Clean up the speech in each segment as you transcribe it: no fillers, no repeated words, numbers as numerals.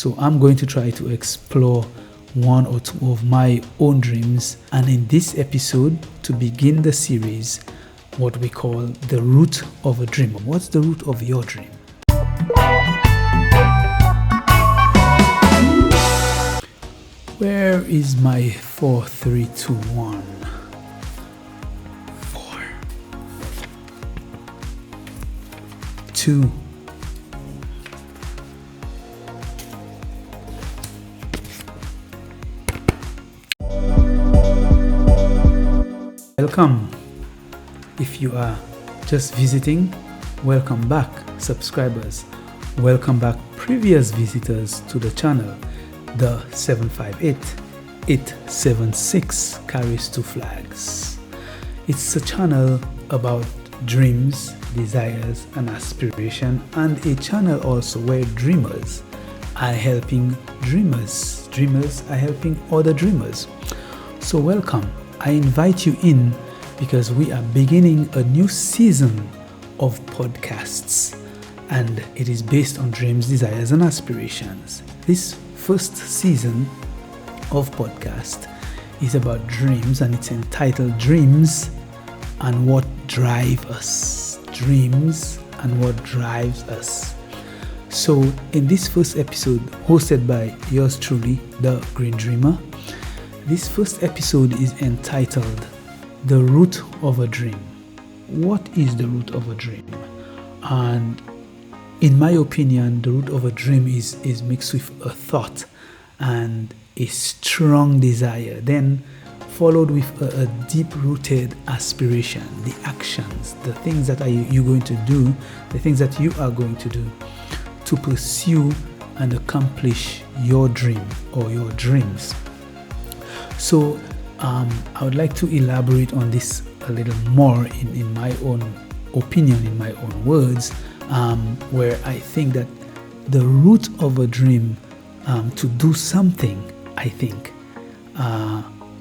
So I'm going to try to explore one or two of my own dreams, and in this episode, to begin the series, what we call the root of a dream. What's the root of your dream? Where is my 4, 3, 2, 1? 4, 2, welcome. If you are just visiting, welcome back, subscribers. Welcome back, previous visitors to the channel. The 758-876 carries 2 flags. It's a channel about dreams, desires, and aspiration, and a channel also where dreamers are helping dreamers. Dreamers are helping other dreamers. So welcome. I invite you in because we are beginning a new season of podcasts, and it is based on dreams, desires, and aspirations. This first season of podcast is about dreams, and it's entitled Dreams and What Drive Us. Dreams and What Drives Us. So in this first episode, hosted by yours truly, the Green Dreamer, this first episode is entitled The Root of a Dream. What is the root of a dream? And in my opinion, the root of a dream is mixed with a thought and a strong desire, then followed with a deep-rooted aspiration, the actions, the things that you're going to do, the things that you are going to do to pursue and accomplish your dream or your dreams. So I would like to elaborate on this a little more in my own opinion, in my own words, where I think that the root of a dream to do something, I think,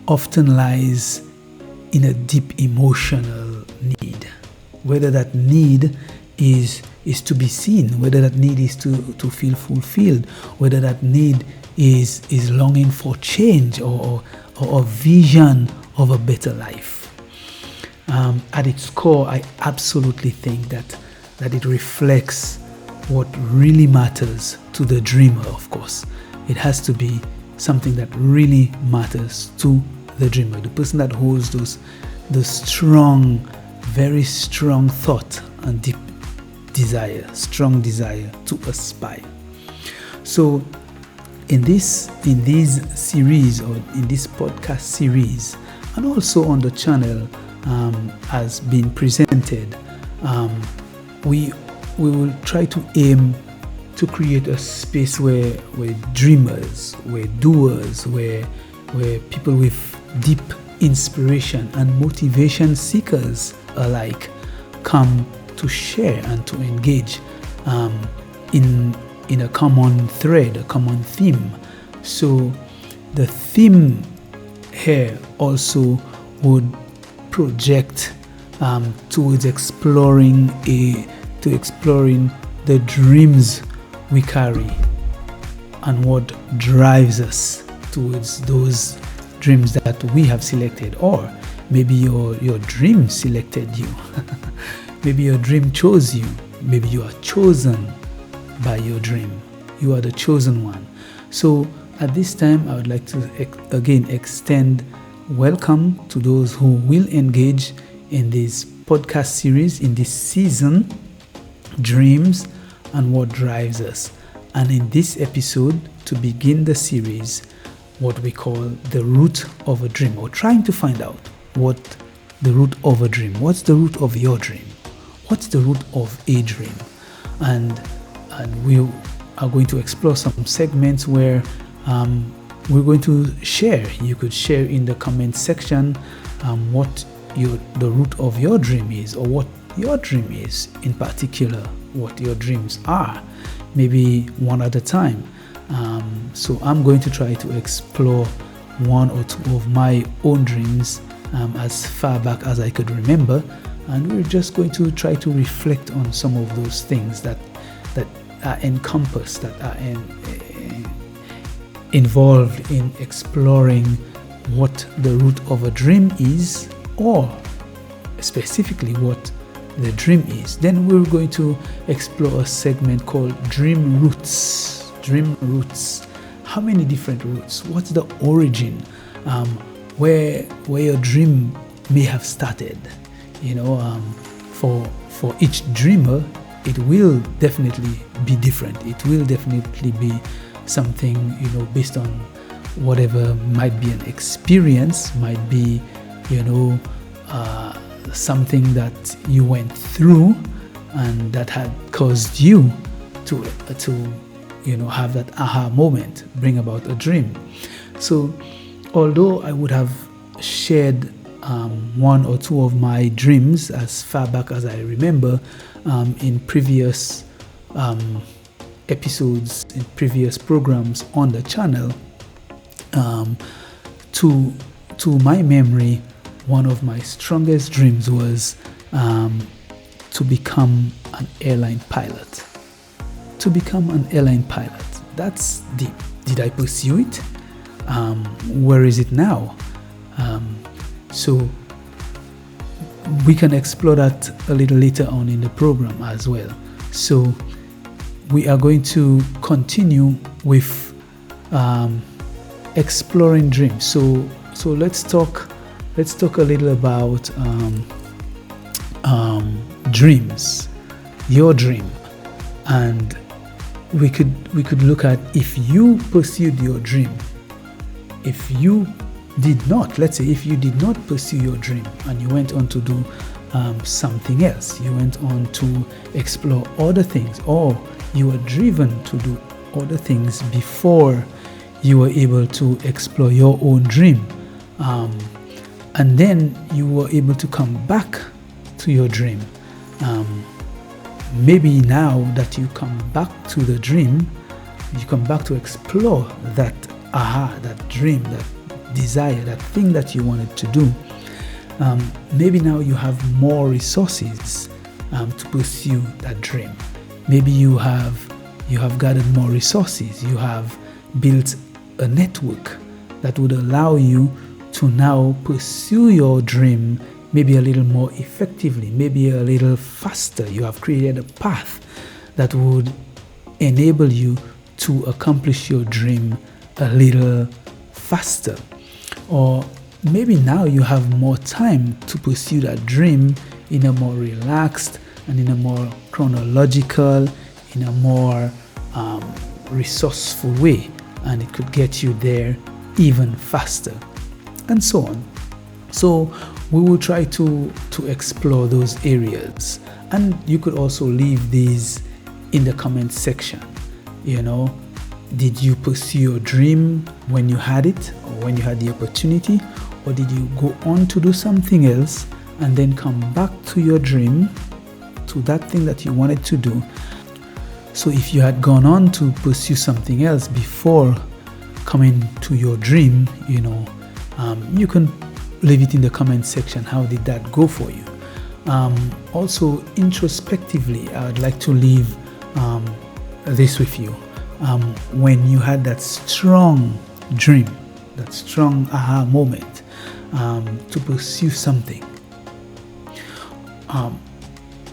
often lies in a deep emotional need. Whether that need is to be seen, whether that need is to feel fulfilled, whether that need is longing for change or a vision of a better life. At its core, I absolutely think that it reflects what really matters to the dreamer, of course. It has to be something that really matters to the dreamer, the person that holds the strong, very strong thought and deep desire, strong desire to aspire. So in these series, or in this podcast series, and also on the channel as being presented, we will try to aim to create a space where dreamers, where doers, where people with deep inspiration and motivation seekers alike come to share and to engage in a common thread, a common theme. So the theme here also would project towards exploring the dreams we carry and what drives us towards those dreams that we have selected, or maybe your dream selected you. Maybe your dream chose you. Maybe you are chosen by your dream. You are the chosen one. So at this time, I would like to again extend welcome to those who will engage in this podcast series, in this season, Dreams and What Drives Us. And in this episode, to begin the series, what we call the root of a dream, or trying to find out what the root of a dream. What's the root of your dream? What's the root of a dream? And we are going to explore some segments where we're going to share. You could share in the comment section what the root of your dream is, or what your dream is in particular, what your dreams are, maybe one at a time. So I'm going to try to explore one or two of my own dreams as far back as I could remember, and we're just going to try to reflect on some of those things that are encompassed, that are involved in exploring what the root of a dream is, or specifically what the dream is, then we're going to explore a segment called Dream Roots. Dream Roots. How many different roots? What's the origin? Where your dream may have started? For each dreamer, it will definitely be different. It will definitely be something, based on whatever might be an experience, might be, something that you went through and that had caused you to have that aha moment, bring about a dream. So although I would have shared one or two of my dreams as far back as I remember in previous episodes, in previous programs on the channel, to my memory, one of my strongest dreams was to become an airline pilot. To become an airline pilot. That's deep. Did I pursue it? Where is it now? So we can explore that a little later on in the program as well. So we are going to continue with exploring dreams. So let's talk a little about dreams, your dream, and we could look at if you pursued your dream. If you did not, let's say if you did not pursue your dream and you went on to do something else, you went on to explore other things, or you were driven to do other things before you were able to explore your own dream, and then you were able to come back to your dream. Maybe now that you come back to the dream, you come back to explore that that dream, that desire, that thing that you wanted to do. Maybe now you have more resources to pursue that dream. Maybe you have gathered more resources. You have built a network that would allow you to now pursue your dream maybe a little more effectively, maybe a little faster. You have created a path that would enable you to accomplish your dream a little faster. Or maybe now you have more time to pursue that dream in a more relaxed and in a more chronological, in a more resourceful way, and it could get you there even faster, and so on. So we will try to explore those areas, and you could also leave these in the comment section. Did you pursue your dream when you had it, or when you had the opportunity, or did you go on to do something else and then come back to your dream, to that thing that you wanted to do? So if you had gone on to pursue something else before coming to your dream, you can leave it in the comment section. How did that go for you? Also, introspectively, I would like to leave this with you. When you had that strong dream, that strong aha moment to pursue something,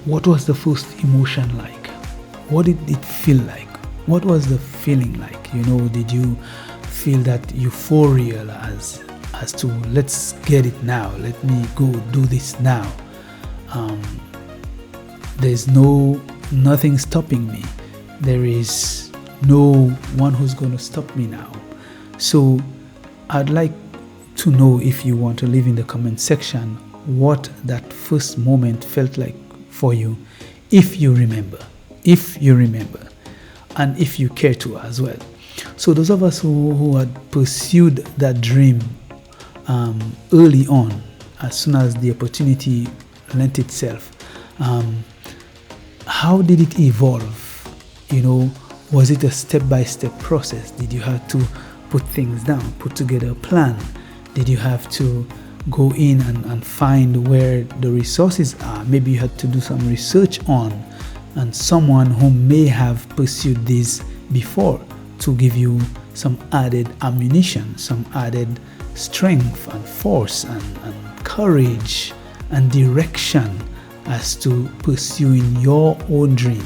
what was the first emotion like? What did it feel like? What was the feeling like? Did you feel that euphoria as to let's get it now, let me go do this now? There's nothing stopping me. There is no one who's going to stop me now. So I'd like to know, if you want to leave in the comment section, what that first moment felt like for you, if you remember, and if you care to as well. So those of us who had pursued that dream early on, as soon as the opportunity lent itself, how did it evolve? Was it a step-by-step process? Did you have to put things down, put together a plan? Did you have to go in and find where the resources are? Maybe you had to do some research on, and someone who may have pursued this before to give you some added ammunition, some added strength and force and courage and direction as to pursuing your own dream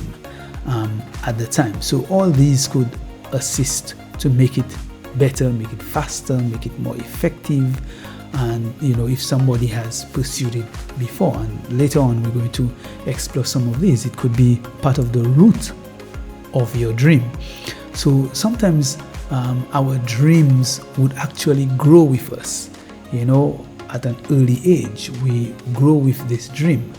at the time. So all these could assist to make it better, make it faster, make it more effective. And if somebody has pursued it before, and later on we're going to explore some of these, it could be part of the root of your dream. So sometimes our dreams would actually grow with us. At an early age, we grow with this dream.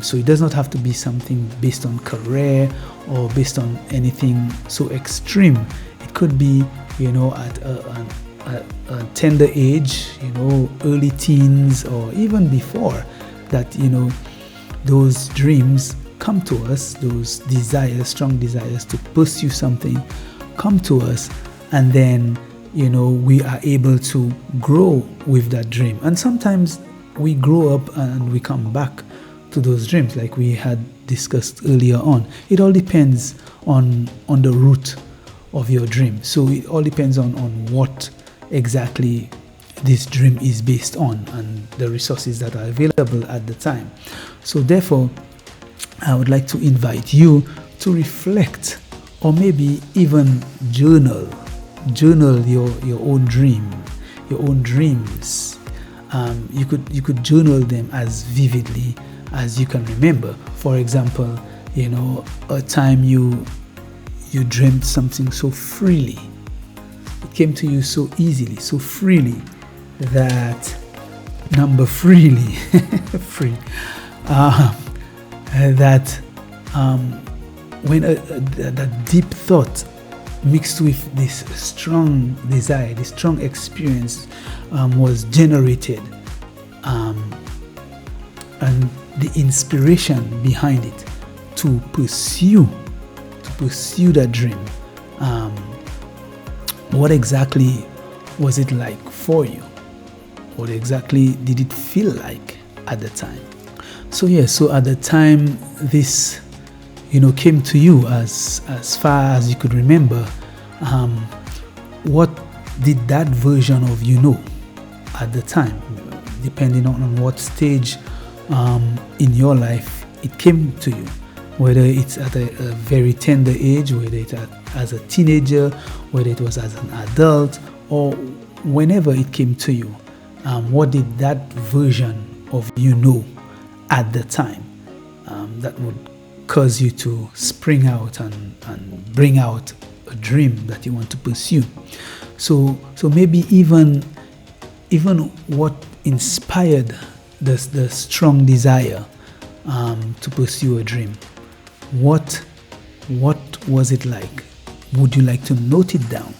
So it does not have to be something based on career or based on anything so extreme. It could be, at a tender age, early teens, or even before that, those dreams come to us, those desires, strong desires to pursue something come to us, and then, we are able to grow with that dream. And sometimes we grow up and we come back to those dreams, like we had discussed earlier on. It all depends on the root of your dream. So it all depends on what exactly this dream is based on and the resources that are available at the time. So therefore, I would like to invite you to reflect, or maybe even journal your own dream, your own dreams. You could journal them as vividly as you can remember. For example, a time you dreamt something so freely, it came to you so easily, so freely, that freely free that when that deep thought mixed with this strong desire, this strong experience was generated, and the inspiration behind it to pursue that dream. What exactly was it like for you? What exactly did it feel like at the time? So at the time this came to you, as far as you could remember, what did that version of at the time, depending on what stage in your life it came to you, whether it's at a very tender age, whether it's as a teenager, whether it was as an adult, or whenever it came to you, what did that version of at the time that would cause you to spring out and bring out a dream that you want to pursue? So maybe even what inspired the strong desire to pursue a dream. What was it like? Would you like to note it down?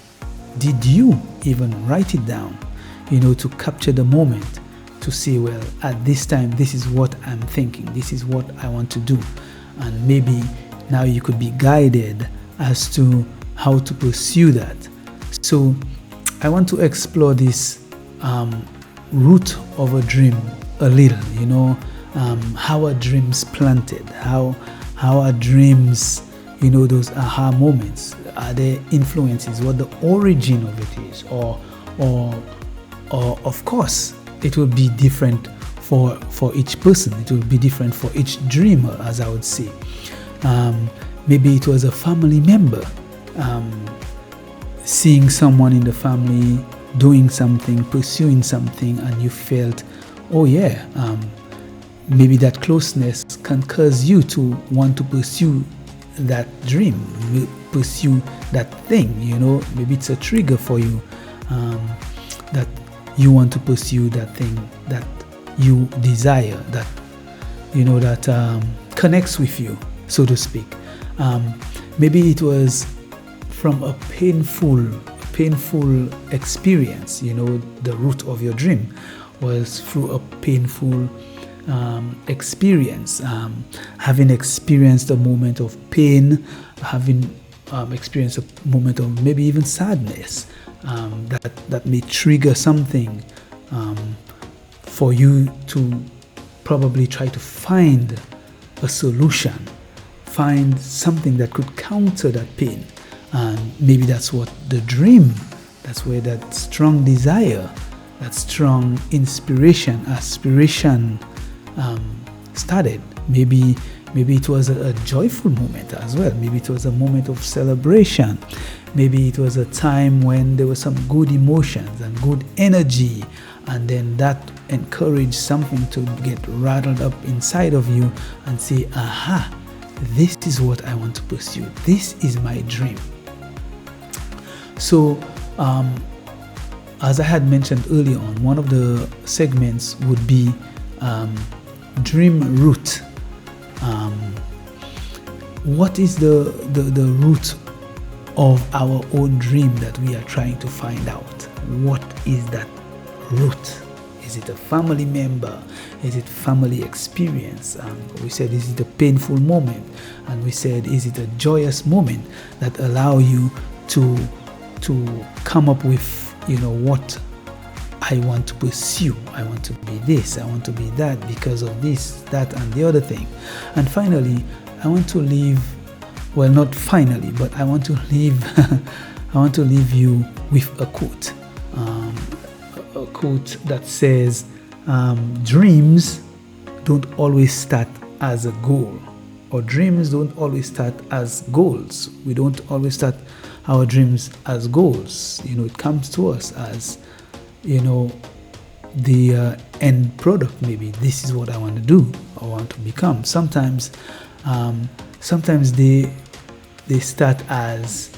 Did you even write it down, to capture the moment, to say, well, at this time, this is what I'm thinking, this is what I want to do. And maybe now you could be guided as to how to pursue that. So I want to explore this root of a dream a little, how are dreams planted, how are dreams, those aha moments, are there influences, what the origin of it is, or of course it will be different for each person, it will be different for each dreamer, as I would say. Maybe it was a family member, seeing someone in the family doing something, pursuing something, and you felt, maybe that closeness can cause you to want to pursue that dream, pursue that thing, maybe it's a trigger for you, that you want to pursue that thing that you desire, that that connects with you, so to speak. Maybe it was from a painful experience, the root of your dream was through a painful experience, having experienced a moment of pain, having experienced a moment of maybe even sadness, that may trigger something for you to probably try to find a solution, find something that could counter that pain, And maybe that's what the dream, that's where that strong desire, that strong inspiration, aspiration started. Maybe it was a joyful moment as well. Maybe it was a moment of celebration. Maybe it was a time when there were some good emotions and good energy, and then that encouraged something to get rattled up inside of you and say, aha, this is what I want to pursue. This is my dream. So, as I had mentioned earlier on, one of the segments would be dream root. What is the root of our own dream that we are trying to find out? What is that root? Is it a family member? Is it family experience? We said, is it a painful moment? And we said, is it a joyous moment that allow you to come up with, what I want to pursue. I want to be this, I want to be that because of this, that, and the other thing. And finally, I want to leave, well, not finally, but I want to leave you with a quote. A quote that says, dreams don't always start as a goal, or dreams don't always start as goals. We don't always start our dreams as goals. It comes to us as, the end product. Maybe this is what I want to do, I want to become. Sometimes they start as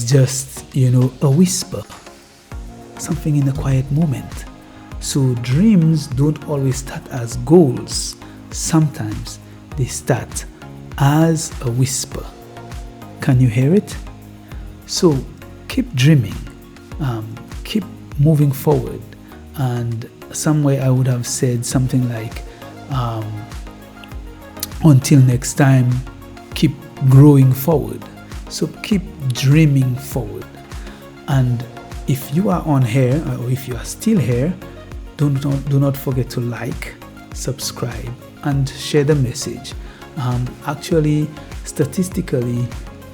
just, a whisper, something in a quiet moment. So dreams don't always start as goals. Sometimes they start as a whisper. Can you hear it? So keep dreaming, keep moving forward. And somewhere I would have said something like, until next time, keep growing forward. So keep dreaming forward. And if you are on here, or if you are still here, do not forget to like, subscribe, and share the message. Actually, statistically,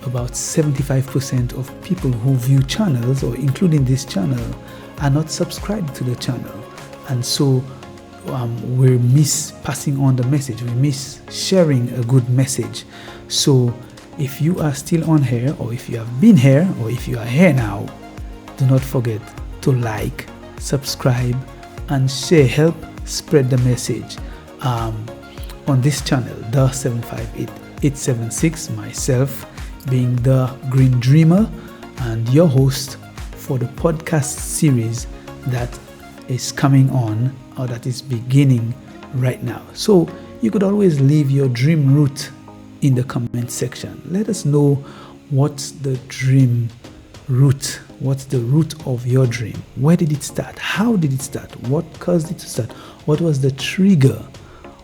about 75% of people who view channels, or including this channel, are not subscribed to the channel. And so we miss passing on the message. We miss sharing a good message. So if you are still on here, or if you have been here, or if you are here now, do not forget to like, subscribe, and share. Help spread the message on this channel, the 758876, myself being the Green Dreamer and your host for the podcast series that is coming on, or that is beginning right now. So you could always leave your dream root in the comment section. Let us know what's the dream root. What's the root of your dream? Where did it start? How did it start? What caused it to start? What was the trigger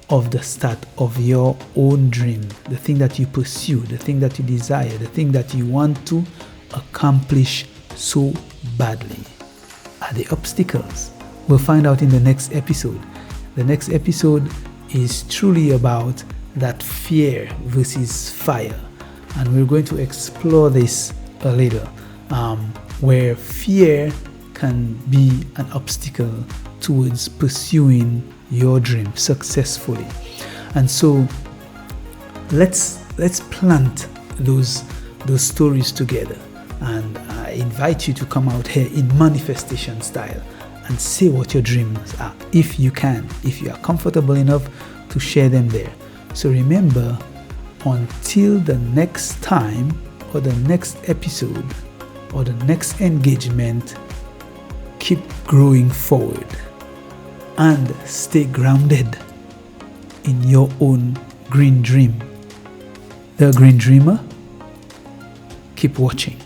of the start of your own dream? The thing that you pursue, the thing that you desire, the thing that you want to accomplish so badly. Are the obstacles? We'll find out in the next episode. The next episode is truly about that fear versus fire. And we're going to explore this a little, where fear can be an obstacle towards pursuing your dream successfully. And so let's plant those stories together. And I invite you to come out here in manifestation style and say what your dreams are, if you can, if you are comfortable enough to share them there. So remember, until the next time, or the next episode, or the next engagement, keep growing forward and stay grounded in your own green dream. The Green Dreamer, keep watching.